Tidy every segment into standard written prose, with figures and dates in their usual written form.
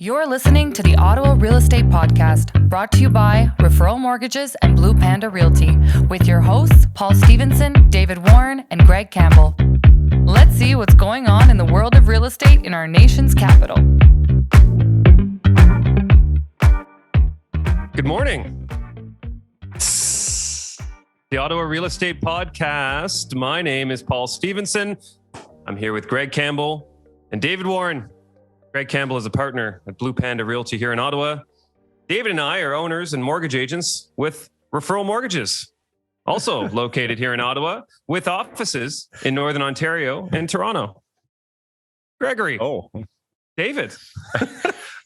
You're listening to the Ottawa Real Estate Podcast, brought to you by Referral Mortgages and Blue Panda Realty, with your hosts, Paul Stevenson, David Warren, and Greg Campbell. Let's see what's going on in the world of real estate in our nation's capital. Good morning. The Ottawa Real Estate Podcast. My name is Paul Stevenson. I'm here with Greg Campbell and David Warren. Greg Campbell is a partner at Blue Panda Realty here in Ottawa. David and I are owners and mortgage agents with Referral Mortgages, also located here in Ottawa, with offices in Northern Ontario and Toronto. Gregory. Oh, David.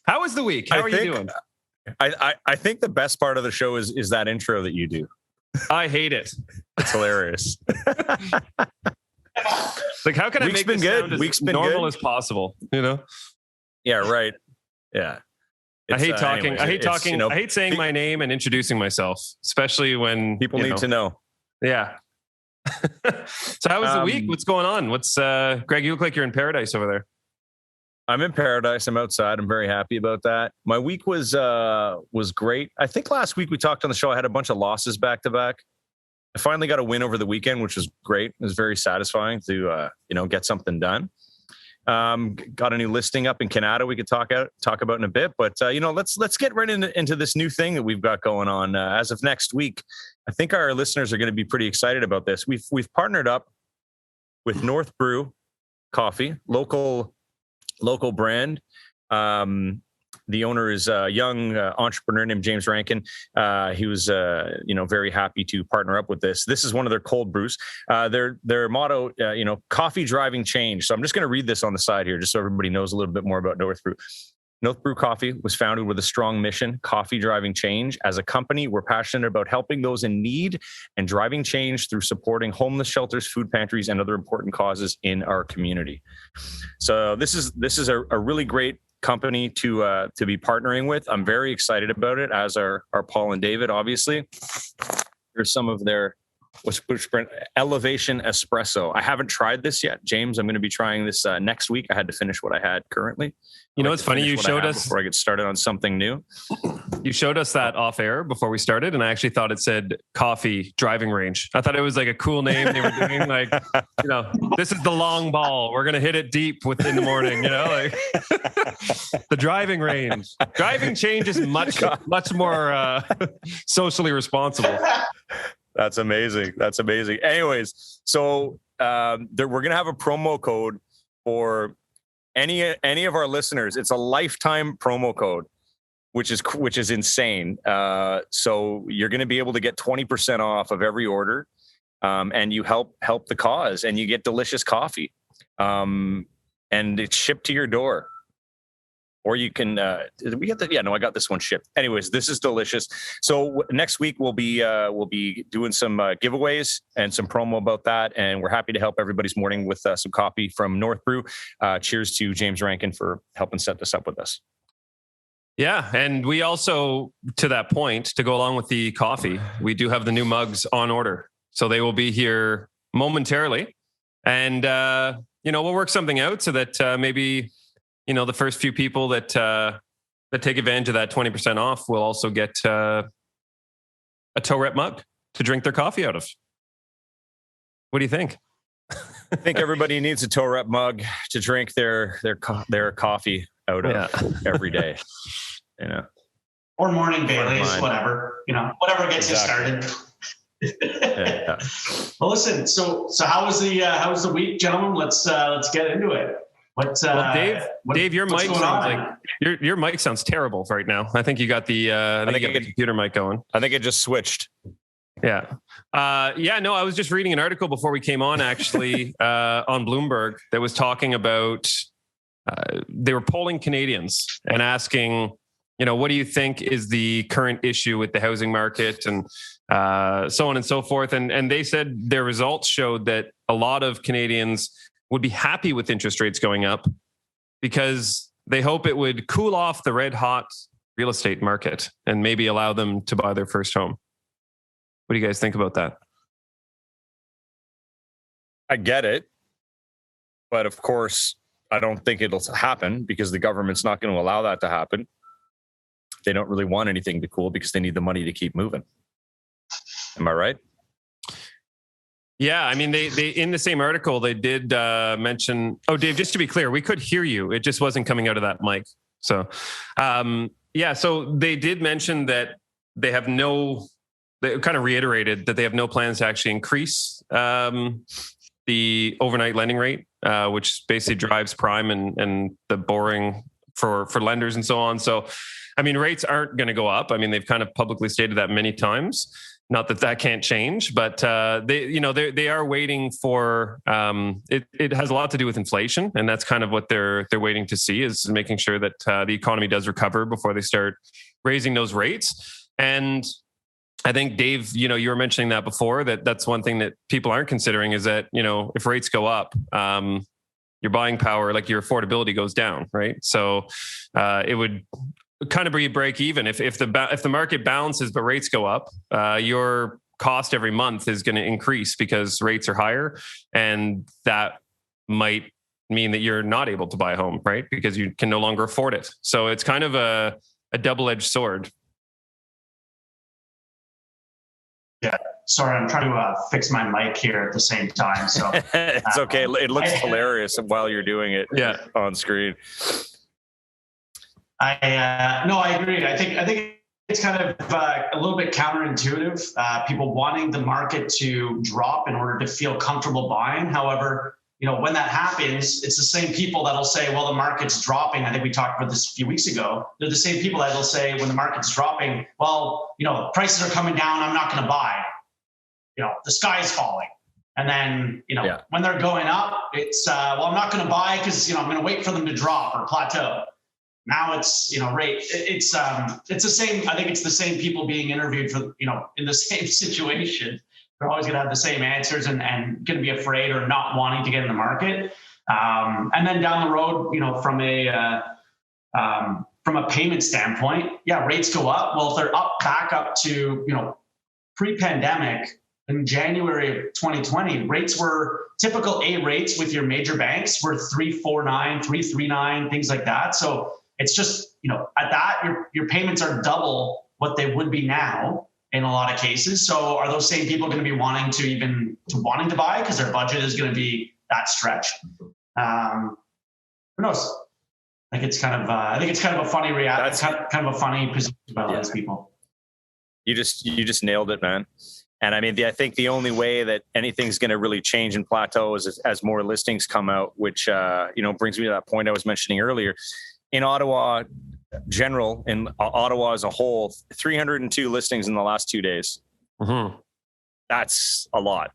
How was the week? How are you doing? I think the best part of the show is that intro that you do. I hate it. It's hilarious. Like, how can I make this sound as normal as possible? You know? Yeah, right. Yeah. I hate talking. Anyways, I hate talking. You know, I hate saying my name and introducing myself, especially when people need to know. Yeah. So how was the week? What's going on? What's Greg, you look like you're in paradise over there. I'm in paradise. I'm outside. I'm very happy about that. My week was great. I think last week we talked on the show. I had a bunch of losses back to back. I finally got a win over the weekend, which was great. It was very satisfying to get something done. Got a new listing up in Canada we could talk about in a bit, but let's get right into this new thing that we've got going on as of next week. I think our listeners are going to be pretty excited about this. We've partnered up with North Brew Coffee, local brand. The owner is a young entrepreneur named James Rankin. He was, very happy to partner up with this. This is one of their cold brews. Their motto, coffee driving change. So I'm just going to read this on the side here, just so everybody knows a little bit more about North Brew. North Brew Coffee was founded with a strong mission, coffee driving change. As a company, we're passionate about helping those in need and driving change through supporting homeless shelters, food pantries, and other important causes in our community. So this is a really great company to be partnering with. I'm very excited about it, as are Paul and David, obviously. There's some of their Elevation Espresso. I haven't tried this yet. James, I'm going to be trying this next week. I had to finish what I had currently. You know, it's funny. You showed us before I get started on something new. You showed us that off air before we started, and I actually thought it said coffee driving range. I thought it was like a cool name they were doing. Like, this is the long ball. We're going to hit it deep in the morning, like the driving range. Driving change is much more socially responsible. That's amazing. Anyways, so we're going to have a promo code for any of our listeners. It's a lifetime promo code, which is insane. So you're going to be able to get 20% off of every order, and you help the cause, and you get delicious coffee, and it's shipped to your door. Or you can, did we get that? Yeah, no, I got this one shipped. Anyways, this is delicious. So next week we'll be doing some giveaways and some promo about that. And we're happy to help everybody's morning with some coffee from North Brew. Cheers to James Rankin for helping set this up with us. Yeah. And we also, to that point, to go along with the coffee, we do have the new mugs on order. So they will be here momentarily. And, we'll work something out so that maybe the first few people that take advantage of that 20% off will also get a tow rep mug to drink their coffee out of. What do you think? I think everybody needs a tow rep mug to drink their coffee out of every day. Or morning Baileys, whatever. Whatever gets you started. Yeah. Well, listen. So how was the week, gentlemen? Let's get into it. Dave, your mic sounds like your mic sounds terrible right now. I think you got the computer mic going. I think it just switched. Yeah. No, I was just reading an article before we came on, actually, on Bloomberg that was talking about, they were polling Canadians and asking, what do you think is the current issue with the housing market and so on and so forth. And they said their results showed that a lot of Canadians would be happy with interest rates going up because they hope it would cool off the red hot real estate market and maybe allow them to buy their first home. What do you guys think about that? I get it. But of course, I don't think it'll happen because the government's not going to allow that to happen. They don't really want anything to cool because they need the money to keep moving. Am I right? Yeah, I mean, they in the same article they did mention. Oh, Dave, just to be clear, we could hear you. It just wasn't coming out of that mic. So, so they did mention that they have no. They kind of reiterated that they have no plans to actually increase the overnight lending rate, which basically drives prime and the borrowing for lenders and so on. So, I mean, rates aren't going to go up. I mean, they've kind of publicly stated that many times. Not that can't change, but they are waiting for it. It has a lot to do with inflation, and that's kind of what they're waiting to see, is making sure that the economy does recover before they start raising those rates. And I think, Dave, you were mentioning that before, that's one thing that people aren't considering, is that, if rates go up, your buying power, like your affordability, goes down, right? So it would kind of be break even if the market balances but rates go up, your cost every month is going to increase because rates are higher, and that might mean that you're not able to buy a home, right? Because you can no longer afford it. So it's kind of a double-edged sword. Yeah, sorry, I'm trying to fix my mic here at the same time. So it's okay. It looks hilarious while you're doing it. Yeah, on screen. I agree. I think it's kind of a little bit counterintuitive. People wanting the market to drop in order to feel comfortable buying. However, when that happens, it's the same people that'll say, well, the market's dropping. I think we talked about this a few weeks ago. They're the same people that'll say, when the market's dropping, well, prices are coming down, I'm not going to buy. The sky's falling. And then, when they're going up, it's, well, I'm not going to buy because, I'm going to wait for them to drop or plateau. Now it's, rate. It's the same. I think it's the same people being interviewed for, in the same situation. They're always going to have the same answers and going to be afraid or not wanting to get in the market. And then down the road, from a payment standpoint, rates go up. Well, if they're back up to, pre-pandemic in January of 2020, rates were typical A rates with your major banks were 3.49, 3.39, things like that. So it's just, at that, your payments are double what they would be now in a lot of cases. So are those same people going to be wanting to buy because their budget is going to be that stretched? Who knows? I think it's kind of a funny reaction. Kind of a funny position by a lot of people. You just nailed it, man. And I mean, I think the only way that anything's going to really change and plateau is as more listings come out, which brings me to that point I was mentioning earlier. In Ottawa general, in Ottawa as a whole, 302 listings in the last 2 days. Mm-hmm. That's a lot.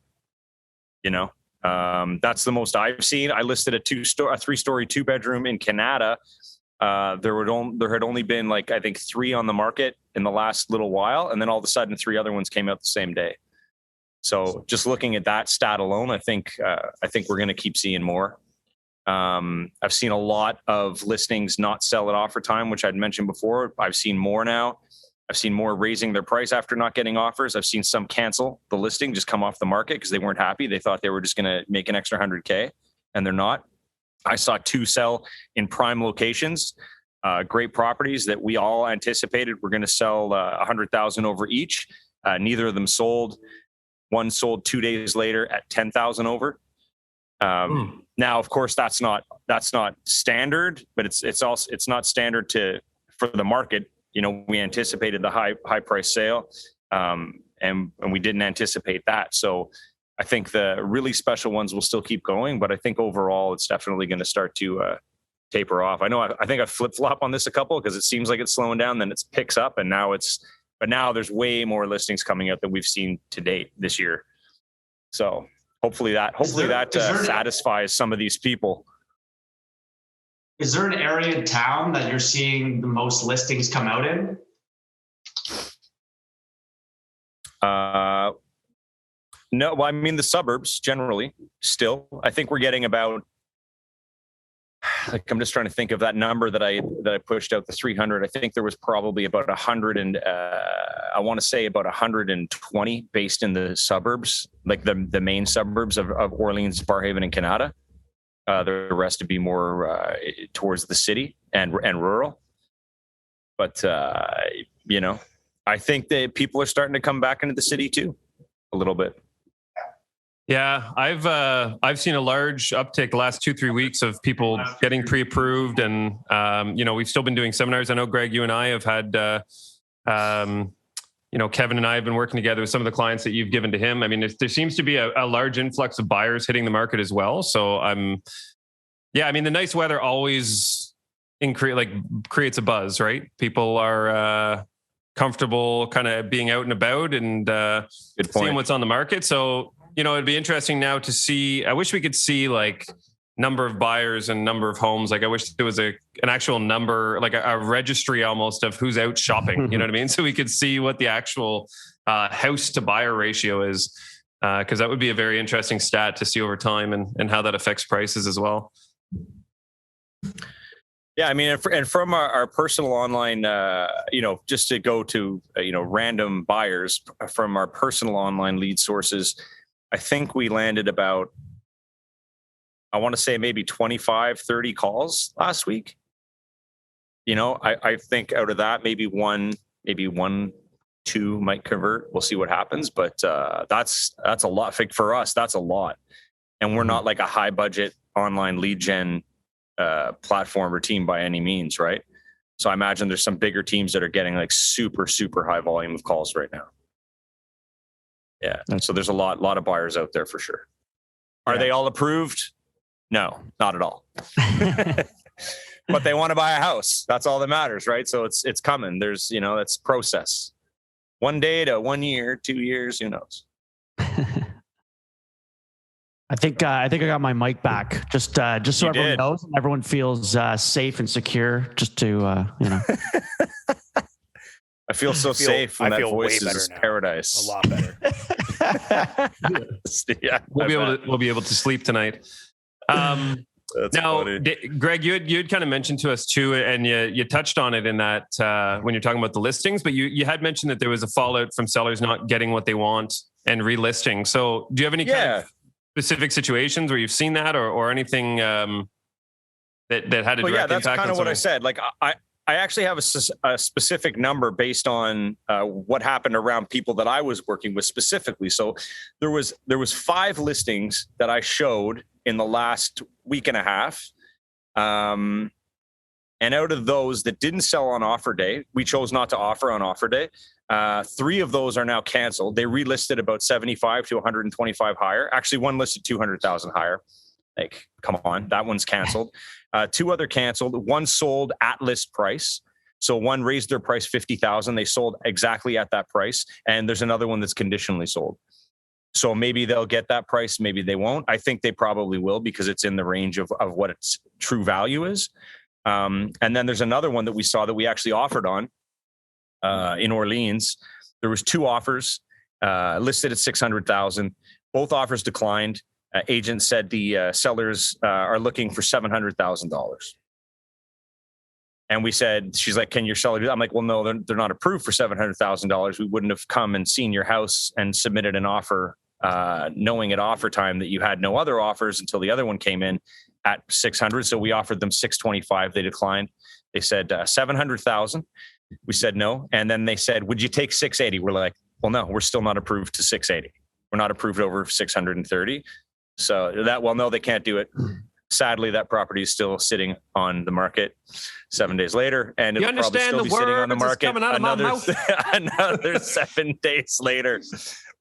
That's the most I've seen. I listed a 3-story 2-bedroom in Canada. There had only been I think 3 on the market in the last little while, and then all of a sudden 3 other ones came out the same day. So just looking at that stat alone, I think we're going to keep seeing more. I've seen a lot of listings not sell at offer time, which I'd mentioned before. I've seen more now. I've seen more raising their price after not getting offers. I've seen some cancel the listing, just come off the market because they weren't happy. They thought they were just going to make an extra $100K, and they're not. I saw 2 sell in prime locations, great properties that we all anticipated were going to sell $100,000 over each. Neither of them sold. One sold 2 days later at $10,000 over. Now, of course, that's not standard, but it's not standard for the market. We anticipated the high price sale, and we didn't anticipate that. So I think the really special ones will still keep going, but I think overall it's definitely going to start to taper off. I know I think I flip-flop on this a couple because it seems like it's slowing down, then it picks up, and now there's way more listings coming out than we've seen to date this year. So hopefully that satisfies some of these people. Is there an area in town that you're seeing the most listings come out in? No, well, I mean the suburbs generally still. I think we're getting about, I'm just trying to think of that number that I pushed out, the 300. I think there was probably about 100 and I want to say about 120 based in the suburbs, like the main suburbs of Orleans, Barrhaven, and Canada. The rest to be more towards the city and rural. But, I think that people are starting to come back into the city too, a little bit. Yeah, I've seen a large uptick the last 2-3 weeks of people getting pre-approved, and we've still been doing seminars. I know, Greg, you and I have had, Kevin and I have been working together with some of the clients that you've given to him. I mean, there seems to be a large influx of buyers hitting the market as well. So the nice weather always creates a buzz, right? People are comfortable kind of being out and about and seeing what's on the market. So, it'd be interesting now to see. I wish we could see like number of buyers and number of homes. Like I wish there was an actual number, like a registry almost of who's out shopping. You know what I mean? So we could see what the actual house to buyer ratio is, because that would be a very interesting stat to see over time and how that affects prices as well. Yeah, I mean, and from our personal online, just to go to, random buyers from our personal online lead sources, I think we landed about, I want to say maybe 25, 30 calls last week. I think out of that, maybe one, two might convert. We'll see what happens. But that's a lot. For us, that's a lot. And we're not like a high budget online lead gen platform or team by any means, right? So I imagine there's some bigger teams that are getting like super, super high volume of calls right now. Yeah. And so there's a lot of buyers out there for sure. Are they all approved? No, not at all. But they want to buy a house. That's all that matters, right? So it's coming. There's, it's process. 1 day to 1 year, 2 years, who knows? I think I got my mic back just so everyone knows and everyone feels safe and secure. Just to I feel so safe when that voice is paradise. A lot better. Yeah, we'll be able to sleep tonight. Now, funny. Greg, you had kind of mentioned to us too, and you touched on it in that when you're talking about the listings, but you had mentioned that there was a fallout from sellers not getting what they want and relisting. So do you have any kind of specific situations where you've seen that or anything that had a direct impact? Yeah, that's kind of what I said. Like I actually have a specific number based on what happened around people that I was working with specifically. So there was 5 listings that I showed in the last week and a half. And out of those that didn't sell on offer day, we chose not to offer on offer day. 3 of those are now canceled. They relisted about 75 to 125 higher. Actually, one listed 200,000 higher. Like, come on, that one's canceled. 2 other canceled. One sold at list price. So one raised their price 50,000. They sold exactly at that price. And there's another one that's conditionally sold. So maybe they'll get that price. Maybe they won't. I think they probably will because it's in the range of what its true value is. And then there's another one that we saw that we actually offered on in Orleans. There was 2 offers listed at 600,000. Both offers declined. Agent said the sellers are looking for $700,000. And we said, she's like, can your seller do that? I'm like, well, no, they're not approved for $700,000. We wouldn't have come and seen your house and submitted an offer, knowing at offer time that you had no other offers until the other one came in at 600. So we offered them 625. They declined. They said 700,000. We said no. And then they said, would you take 680? We're like, well, no, we're still not approved to 680. We're not approved over 630. So no, they can't do it. Sadly, that property is still sitting on the market 7 days later, and it'll probably still be sitting on the market another 7 days later.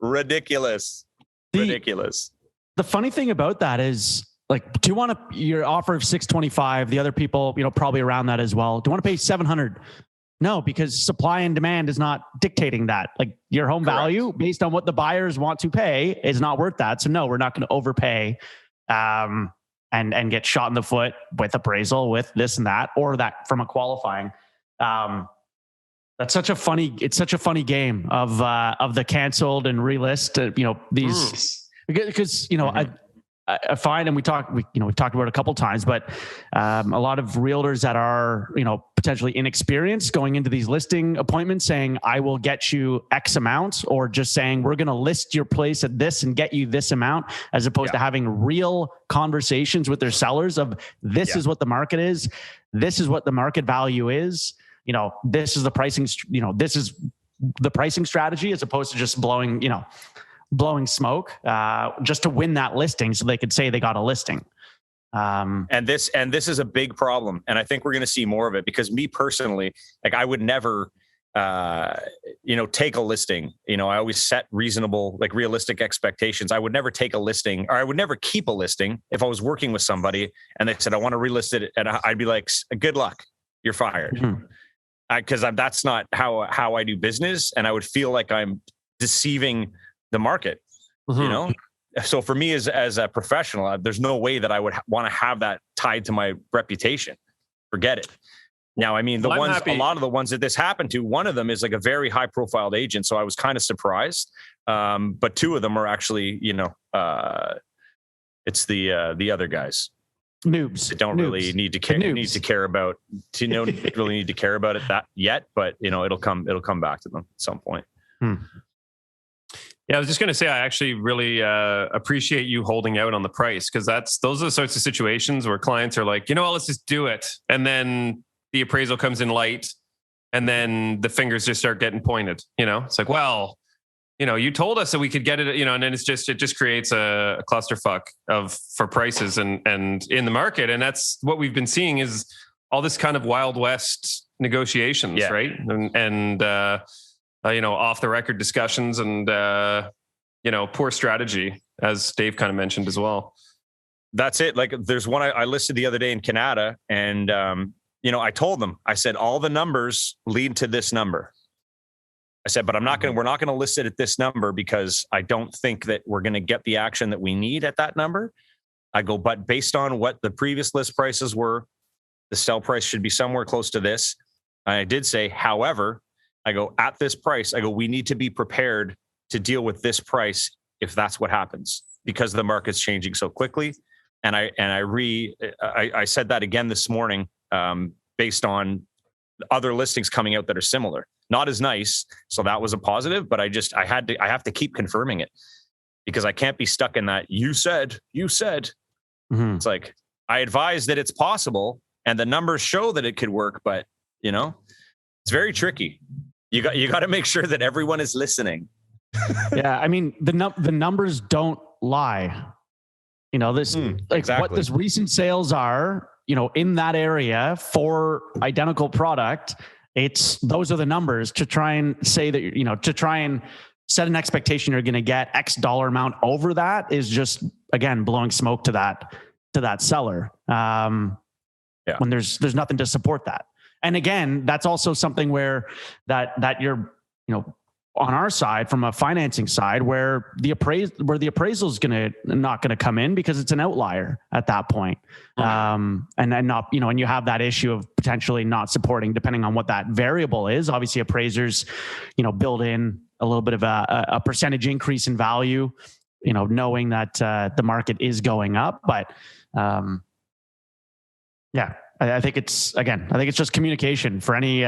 Ridiculous. The funny thing about that is, like, do you want your offer of 625? The other people, probably around that as well. Do you want to pay 700? No, because supply and demand is not dictating that. Like, your home value based on what the buyers want to pay is not worth that. So no, we're not going to overpay and get shot in the foot with appraisal, with this and that, or that from a qualifying. It's such a funny game of the canceled and relist. These because I find, and we've talked about it a couple of times, but a lot of realtors that are, potentially inexperienced going into these listing appointments saying, I will get you X amount, or just saying, we're going to list your place at this and get you this amount, as opposed to having real conversations with their sellers of this is what the market is. This is what the market value is. This is the pricing, this is the pricing strategy, as opposed to just blowing smoke just to win that listing so they could say they got a listing. And this is a big problem. And I think we're going to see more of it, because me personally, like, I would never, take a listing. I always set realistic expectations. I would never take a listing, or I would never keep a listing if I was working with somebody and they said, I want to relist it. And I'd be like, good luck, you're fired. Mm-hmm. Because that's not how I do business. And I would feel like I'm deceiving the market, So for me as a professional, there's no way that I would want to have that tied to my reputation. Forget it. Now, I mean, a lot of the ones that this happened to, one of them is like a very high profile agent. So I was kind of surprised. But two of them are actually, it's the other guys. Noobs. They don't really need to care. Really need to care about it that yet, but it'll come back to them at some point. Yeah, I was just going to say, I actually really appreciate you holding out on the price, because those are the sorts of situations where clients are like, let's just do it. And then the appraisal comes in light, and then the fingers just start getting pointed. It's like, well, you told us that we could get it, and then it just creates a clusterfuck for prices and in the market. And that's what we've been seeing, is all this kind of Wild West negotiations, right? And off the record discussions and, poor strategy, as Dave kind of mentioned as well. That's it. Like, there's one I listed the other day in Canada, and, I told them, I said, all the numbers lead to this number. I said, but we're not going to list it at this number, because I don't think that we're going to get the action that we need at that number. I go, but based on what the previous list prices were, the sell price should be somewhere close to this. And I did say, however, I go, at this price, I go, we need to be prepared to deal with this price if that's what happens, because the market's changing so quickly. And I said that again this morning, based on other listings coming out that are similar, not as nice. So that was a positive, but I have to keep confirming it, because I can't be stuck in that. You said, Mm-hmm. It's like, I advise that it's possible and the numbers show that it could work, but it's very tricky. You got to make sure that everyone is listening. Yeah. I mean, the numbers don't lie. Exactly. What this recent sales are, in that area for identical product, those are the numbers. To try and say that, to try and set an expectation you're going to get X dollar amount over that is just, again, blowing smoke to that seller. When there's nothing to support that. And again, that's also something where that you're, on our side, from a financing side, where the appraisal is not going to come in, because it's an outlier at that point. And not, and you have that issue of potentially not supporting, depending on what that variable is. Obviously, appraisers, build in a little bit of a percentage increase in value, knowing that the market is going up. But I think it's just communication for any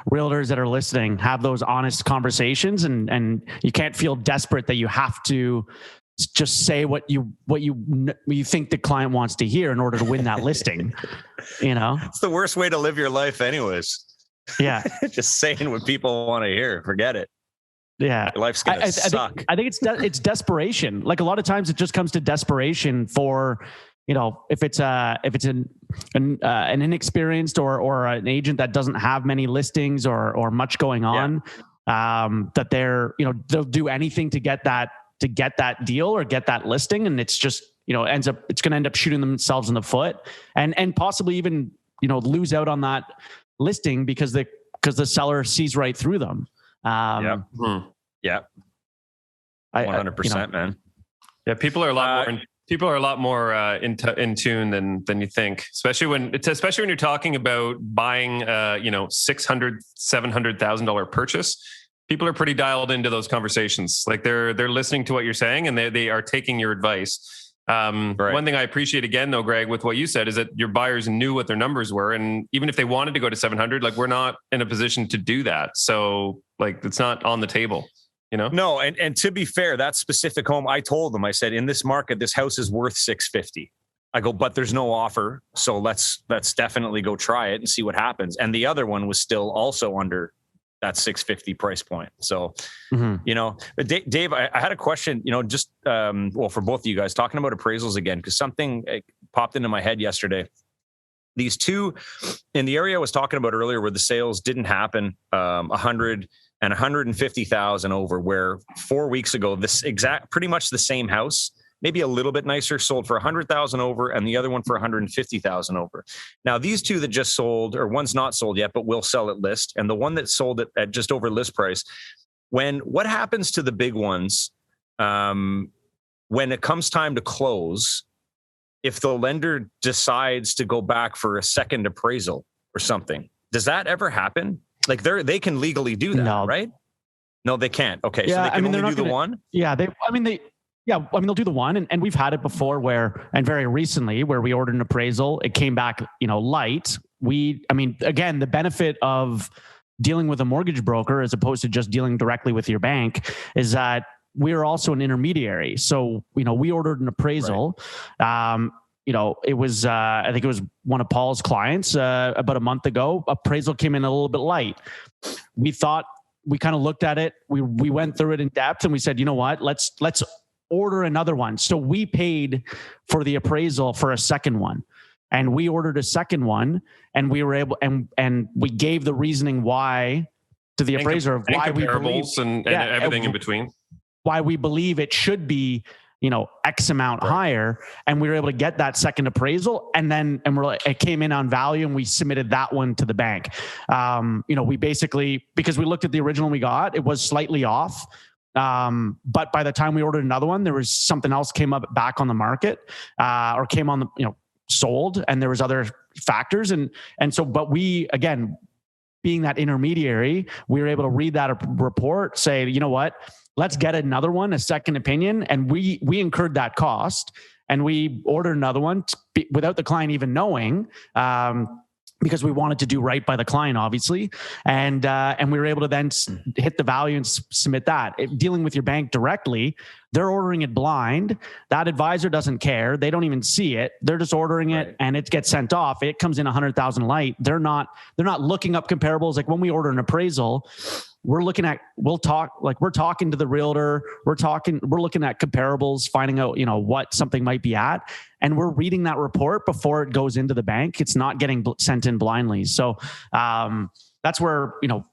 realtors that are listening. Have those honest conversations, and you can't feel desperate that you have to just say what you think the client wants to hear in order to win that listing. It's the worst way to live your life, anyways. Yeah, just saying what people want to hear. Forget it. Yeah, your life's gonna suck. I think it's desperation. Like, a lot of times, it just comes to desperation for. If it's an inexperienced or an agent that doesn't have many listings or much going on, that they'll do anything to get that deal or get that listing, and it's just it's going to end up shooting themselves in the foot, and possibly even lose out on that listing because the seller sees right through them. 100%, man. Yeah, people are a lot more. People are a lot more in tune than you think, especially when you're talking about buying, $600,000, $700,000 purchase. People are pretty dialed into those conversations. Like, they're listening to what you're saying, and they are taking your advice. One thing I appreciate again, though, Greg, with what you said is that your buyers knew what their numbers were. And even if they wanted to go to 700, like we're not in a position to do that. So like, it's not on the table, you know? No. And to be fair, that specific home, I told them, I said, in this market, this house is worth 650. I go, but there's no offer. So let's definitely go try it and see what happens. And the other one was still also under that 650 price point. So, you know, but Dave, I had a question, you know, just, for both of you guys talking about appraisals again, because something popped into my head yesterday. These two in the area I was talking about earlier where the sales didn't happen, 100 and 150,000 over, where 4 weeks ago, pretty much the same house, maybe a little bit nicer, sold for 100,000 over, and the other one for 150,000 over. Now, these two that just sold, or one's not sold yet, but will sell at list, and the one that sold it at just over list price. What happens to the big ones when it comes time to close? If the lender decides to go back for a second appraisal or something, does that ever happen? Like they can legally do that, right? No, they can't. Okay, yeah, so they can only do the one. Yeah, they'll do the one. And we've had it before and very recently where we ordered an appraisal, it came back, you know, light. Again, the benefit of dealing with a mortgage broker as opposed to just dealing directly with your bank is that we're also an intermediary. So, you know, we ordered an appraisal. Right. You know, it was, I think it was one of Paul's clients about a month ago. Appraisal came in a little bit light. We kind of looked at it. We went through it in depth and we said, you know what, let's order another one. So we paid for the appraisal for a second one, and we ordered a second one, and we were able, and we gave the reasoning why to the appraiser of why we believe and everything in between, why we believe it should be, you know, X amount higher. And we were able to get that second appraisal. And it came in on value, and we submitted that one to the bank. You know, we basically, because we looked at the original we got, it was slightly off. But by the time we ordered another one, there was something else came up back on the market, or came on the, you know, sold, and there was other factors. And so, but we, again, being that intermediary, we were able to read that report, say, you know what, let's get another one, a second opinion. And we incurred that cost, and we ordered another one without the client even knowing, because we wanted to do right by the client, obviously. And we were able to then hit the value and submit that. Dealing with your bank directly, they're ordering it blind. That advisor doesn't care. They don't even see it. They're just ordering it, and it gets sent off. It comes in 100,000 light. They're not looking up comparables. Like when we order an appraisal, we're talking to the realtor. We're looking at comparables, finding out, you know, what something might be at. And we're reading that report before it goes into the bank. It's not getting sent in blindly. So that's where, you know,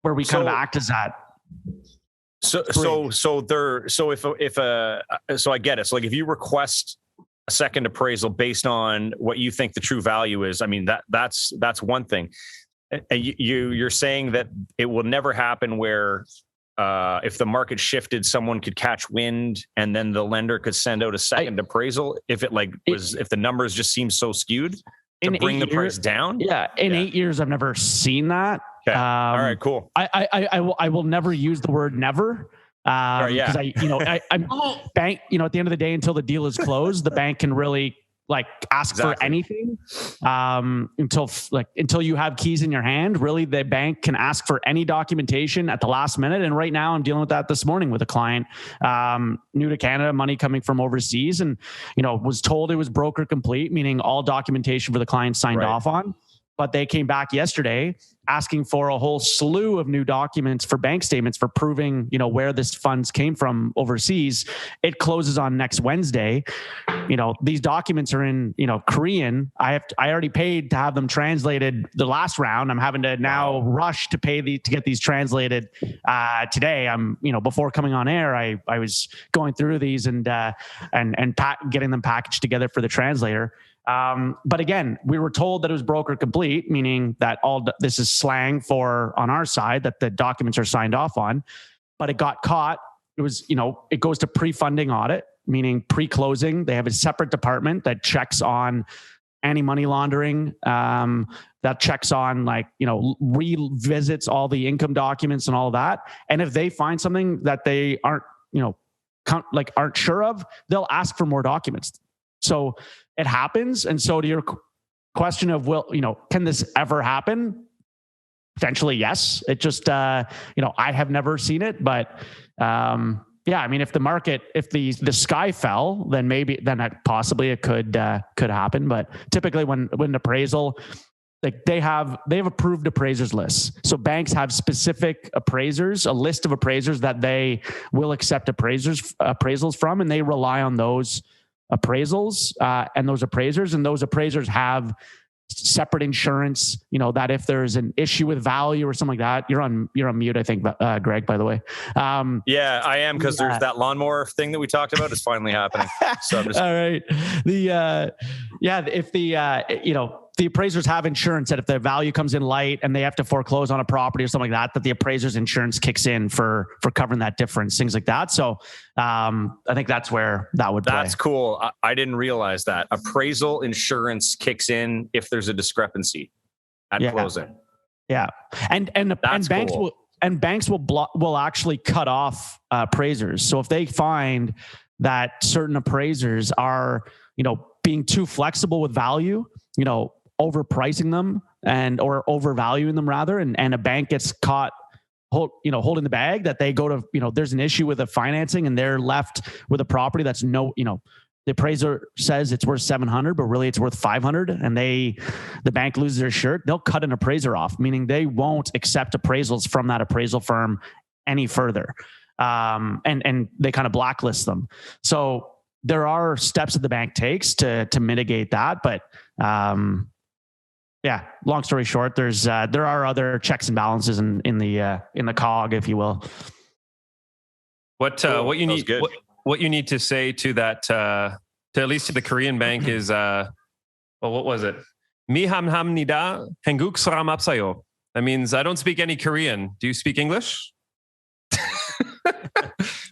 where we kind of act as that. So I get it. So like if you request a second appraisal based on what you think the true value is, I mean, that's one thing. And you're saying that it will never happen where if the market shifted, someone could catch wind and then the lender could send out a second appraisal if if the numbers just seem so skewed to bring the price down. Yeah. In 8 years, I've never seen that. Okay. All right, cool. I will never use the word never. Because I'm bank, you know, at the end of the day, until the deal is closed, the bank can really ask for anything until you have keys in your hand. Really, the bank can ask for any documentation at the last minute. And right now I'm dealing with that this morning with a client, new to Canada, money coming from overseas, and, you know, was told it was broker complete, meaning all documentation for the client signed off on. But they came back yesterday asking for a whole slew of new documents for bank statements for proving, you know, where this funds came from overseas. It closes on next Wednesday. You know, these documents are in, you know, Korean. I already paid to have them translated the last round. I'm having to now rush to to get these translated today. Before coming on air, I was going through these and getting them packaged together for the translator. But again, we were told that it was broker complete, meaning that this is slang on our side, that the documents are signed off on, but it got caught. It was, you know, it goes to pre-funding audit, meaning pre-closing. They have a separate department that checks on anti-money laundering, that checks on, revisits all the income documents and all of that. And if they find something that they aren't, you know, aren't sure of, they'll ask for more documents. So it happens. And so to your question of, can this ever happen? Potentially, yes. It just, I have never seen it, but if the market, if the sky fell, then possibly it could happen. But typically when appraisal, like they have approved appraisers lists. So banks have specific appraisers, a list of appraisers that they will accept appraisals from, and they rely on those appraisals and those appraisers. And those appraisers have separate insurance, that if there's an issue with value or something like that, you're on mute, I think, Greg, by the way. Yeah, I am, because there's that lawnmower thing that we talked about is finally happening. So I'm just all right. If the appraisers have insurance that if the value comes in light and they have to foreclose on a property or something like that the appraiser's insurance kicks in for covering that difference, things like that. So I think that's where that would play. That's cool. I didn't realize that. Appraisal insurance kicks in if there's a discrepancy at closing. Yeah. And banks cool. banks will actually cut off appraisers. So if they find that certain appraisers are, being too flexible with value, overpricing them or overvaluing them rather, and a bank gets caught holding the bag, that they go to, there's an issue with the financing and they're left with a property that's the appraiser says it's worth 700, but really it's worth 500, and the bank loses their shirt, they'll cut an appraiser off, meaning they won't accept appraisals from that appraisal firm any further. And they kind of blacklist them. So there are steps that the bank takes to mitigate that, but long story short, there are other checks and balances in the cog, if you will. What you need to say to that, to at least to the Korean bank is, what was it? Mi ham ham nida henguk sram apsayo. That means I don't speak any Korean. Do you speak English?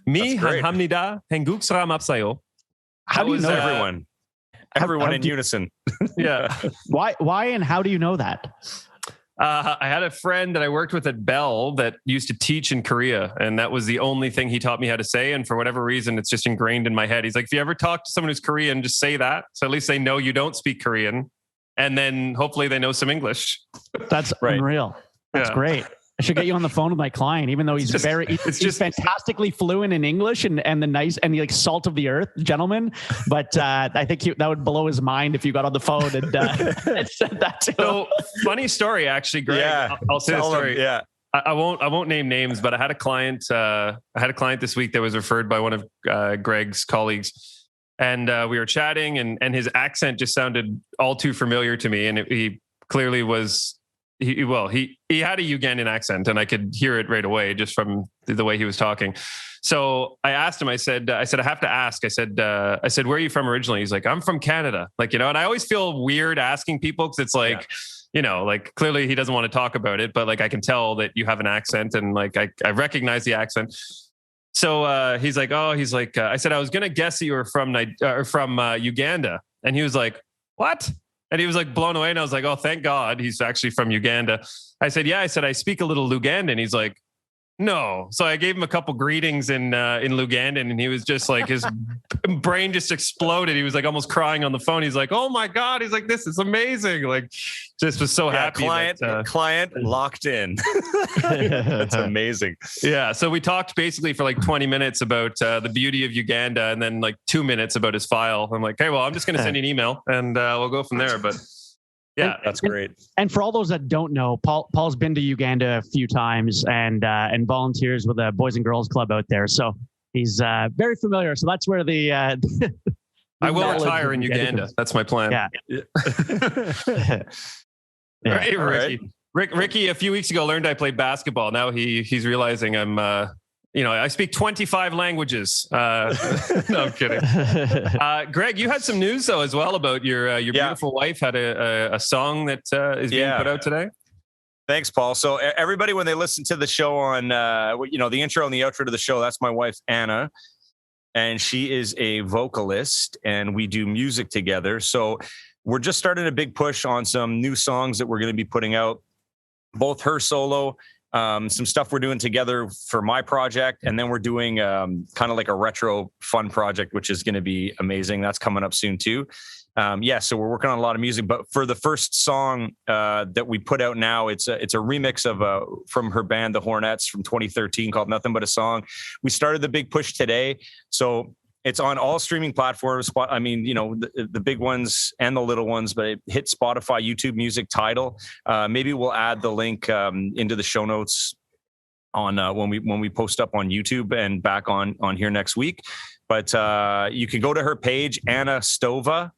Mi ham ham nida henguk sram apsayo. How do you know everyone in unison? Yeah. Why and how do you know that? I had a friend that I worked with at Bell that used to teach in Korea, and that was the only thing he taught me how to say. And for whatever reason, it's just ingrained in my head. He's like, if you ever talk to someone who's Korean, just say that. So at least they know you don't speak Korean. And then hopefully they know some English. That's right. Unreal. That's great. I should get you on the phone with my client, even though he's fantastically fluent in English and the salt of the earth gentleman. But I think that would blow his mind if you got on the phone and said that to him. So funny story, actually, Greg. Yeah, I'll say the story. Yeah. I won't name names, but I had a client this week that was referred by one of Greg's colleagues, and we were chatting, and his accent just sounded all too familiar to me, and he clearly was. He had a Ugandan accent, and I could hear it right away just from the way he was talking. So I asked him. I said, I have to ask. I said, where are you from originally? He's like, I'm from Canada. And I always feel weird asking people because it's like, clearly he doesn't want to talk about it, but I can tell that you have an accent, and I recognize the accent. So he's like, I said I was gonna guess that you were from Uganda, and he was like, what? And he was blown away. And I was like, oh, thank God he's actually from Uganda. I said, yeah. I said, I speak a little Lugandan. He's like, no. So I gave him a couple greetings in Lugandan, and he was just his brain just exploded. He was almost crying on the phone. He's like, oh my God. He's like, this is amazing. Just was so happy. Client locked in. That's amazing. Yeah. So we talked basically for 20 minutes about the beauty of Uganda, and then 2 minutes about his file. I'm like, hey, well, I'm just going to send you an email, and we'll go from there. But yeah, that's great. And for all those that don't know, Paul's been to Uganda a few times and volunteers with a Boys and Girls Club out there. So he's very familiar. So that's where the I will retire in Uganda. That's my plan. Yeah. Right, Ricky. Ricky, a few weeks ago, learned I played basketball. Now he's realizing I'm, I speak 25 languages. No, I'm kidding. Greg, you had some news though as well about your beautiful wife had a song that is being put out today. Thanks, Paul. So everybody, when they listen to the show on, the intro and the outro to the show, that's my wife, Anna. And she is a vocalist, and we do music together. So we're just starting a big push on some new songs that we're going to be putting out, both her solo, some stuff we're doing together for my project. And then we're doing kind of like a retro fun project, which is going to be amazing. That's coming up soon too. So we're working on a lot of music, but for the first song that we put out now, it's a remix of from her band, The Hornets, from 2013 called Nothing But a Song. We started the big push today. So it's on all streaming platforms. I mean, the big ones and the little ones, but it hit Spotify, YouTube Music, Tidal. Maybe we'll add the link into the show notes on when we post up on YouTube and back on here next week. But you can go to her page, Anna Stova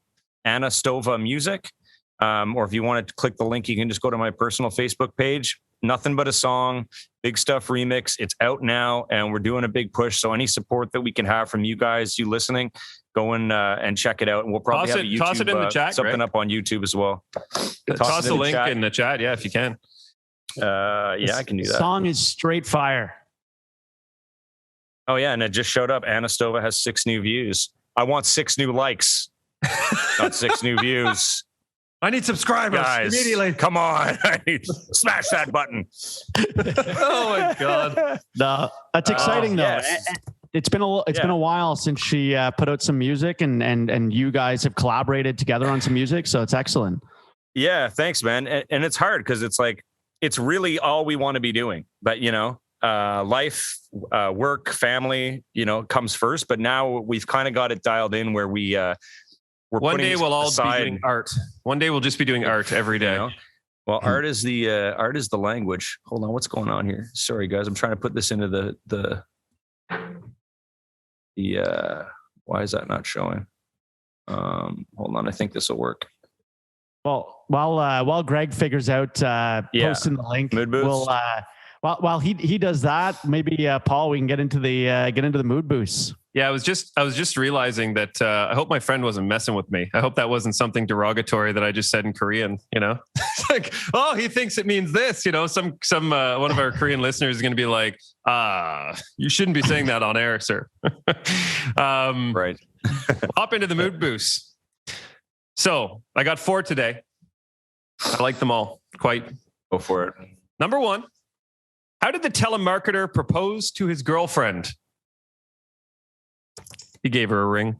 Music. Or if you want to click the link, you can just go to my personal Facebook page. Nothing But a Song, Big Stuff remix. It's out now, and we're doing a big push. So any support that we can have from you guys, you listening, go and check it out. And we'll probably have a YouTube, toss it in the chat, something up on YouTube as well. Toss the link in the chat, if you can. I can do that. Song is straight fire. Oh yeah, and it just showed up. Anna Stova has 6 new views. I want 6 new likes, not 6 new views. I need subscribers guys, immediately. Come on, smash that button. Oh my god! No, that's exciting though. Yes. It's been a while since she put out some music, and you guys have collaborated together on some music, so it's excellent. Yeah, thanks, man. And it's hard because it's like it's really all we want to be doing, but life, work, family, comes first. But now we've kind of got it dialed in where one day we'll all be doing art. One day we'll just be doing art every day. Well, art is the language. Hold on, what's going on here? Sorry, guys, I'm trying to put this into the why is that not showing? Hold on, I think this will work. Well, while Greg figures out posting the link, mood boost. While he does that, maybe Paul, we can get into the mood boosts. Yeah, I was just realizing that I hope my friend wasn't messing with me. I hope that wasn't something derogatory that I just said in Korean. It's like, oh, he thinks it means this. Some one of our Korean listeners is going to be like, you shouldn't be saying that on air, sir. Right. Hop into the mood boost. So I got 4 today. I like them all. Quite. Go for it. Number 1, how did the telemarketer propose to his girlfriend? He gave her a ring.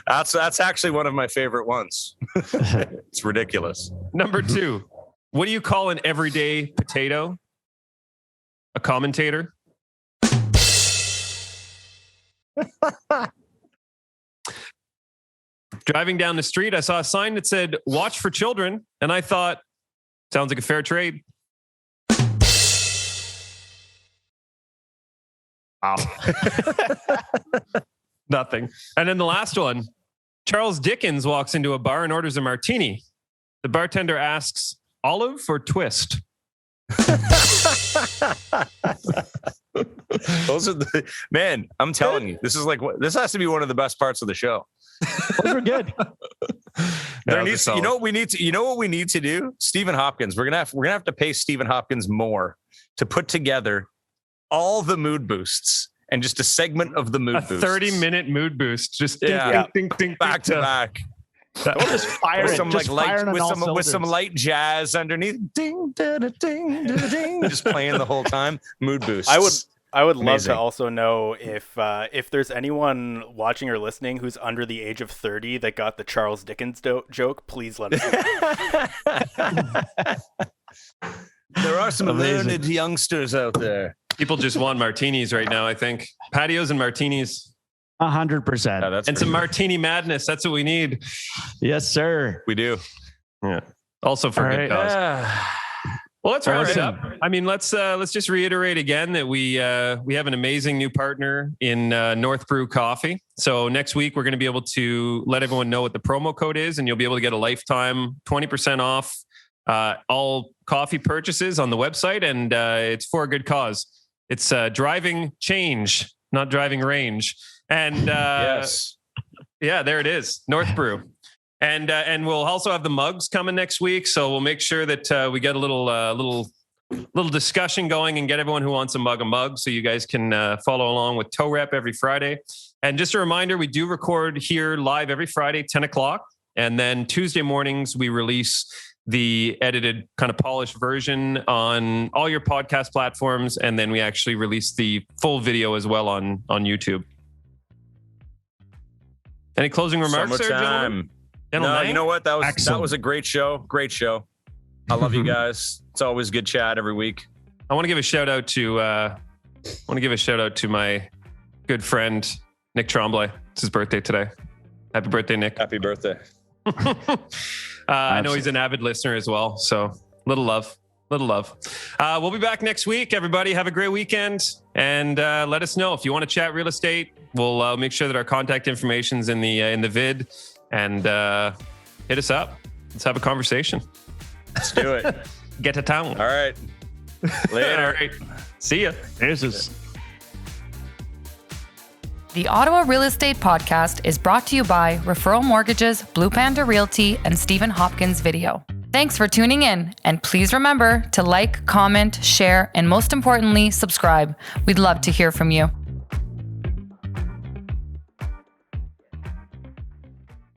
That's actually one of my favorite ones. It's ridiculous. Number 2, what do you call an everyday potato? A commentator? Driving down the street, I saw a sign that said, "Watch for children." And I thought, sounds like a fair trade. Wow. Nothing. And then the last one, Charles Dickens walks into a bar and orders a martini. The bartender asks, olive or twist? Those are man, I'm telling you, this has to be one of the best parts of the show. Those are good. You know what we need to do? Stephen Hopkins. We're gonna have to pay Stephen Hopkins more to put together all the mood boosts and just a segment of the mood boost. 30-minute mood boost. Just ding, back to back. We'll just fire with it. some Just with some light jazz underneath. Ding, da, da, ding, da, da, ding. Just playing the whole time. Mood boosts. I would love to also know if there's anyone watching or listening who's under the age of 30 that got the Charles Dickens joke. Please let us know. There are some learned youngsters out there. People just want martinis right now, I think. Patios and martinis. 100%. And some martini madness. That's what we need. Yes, sir. We do. Yeah. Also for a good cause. Well, let's wrap it up. I mean, let's just reiterate again that we have an amazing new partner in North Brew Coffee. So next week we're going to be able to let everyone know what the promo code is, and you'll be able to get a lifetime 20% off all coffee purchases on the website, and it's for a good cause. It's driving change, not driving range. And yes, yeah, there it is, North Brew. And we'll also have the mugs coming next week, so we'll make sure that we get a little discussion going and get everyone who wants a mug, so you guys can follow along with Toe Rep every Friday. And just a reminder, we do record here live every Friday, 10 o'clock. And then Tuesday mornings, we release the edited kind of polished version on all your podcast platforms. And then we actually release the full video as well on YouTube. Any closing remarks there, gentlemen? No, you know what? That was a great show. Great show. I love you guys. It's always good chat every week. I want to give a shout out to my good friend Nick Tremblay. It's his birthday today. Happy birthday, Nick. Happy birthday. I know he's an avid listener as well. So little love. We'll be back next week. Everybody have a great weekend, and let us know if you want to chat real estate. We'll make sure that our contact information is in the vid, and hit us up. Let's have a conversation. Let's do it. Get to town. All right. Later. All right. See ya. The Ottawa Real Estate Podcast is brought to you by Referral Mortgages, Blue Panda Realty, and Stephen Hopkins Video. Thanks for tuning in, and please remember to like, comment, share, and most importantly, subscribe. We'd love to hear from you.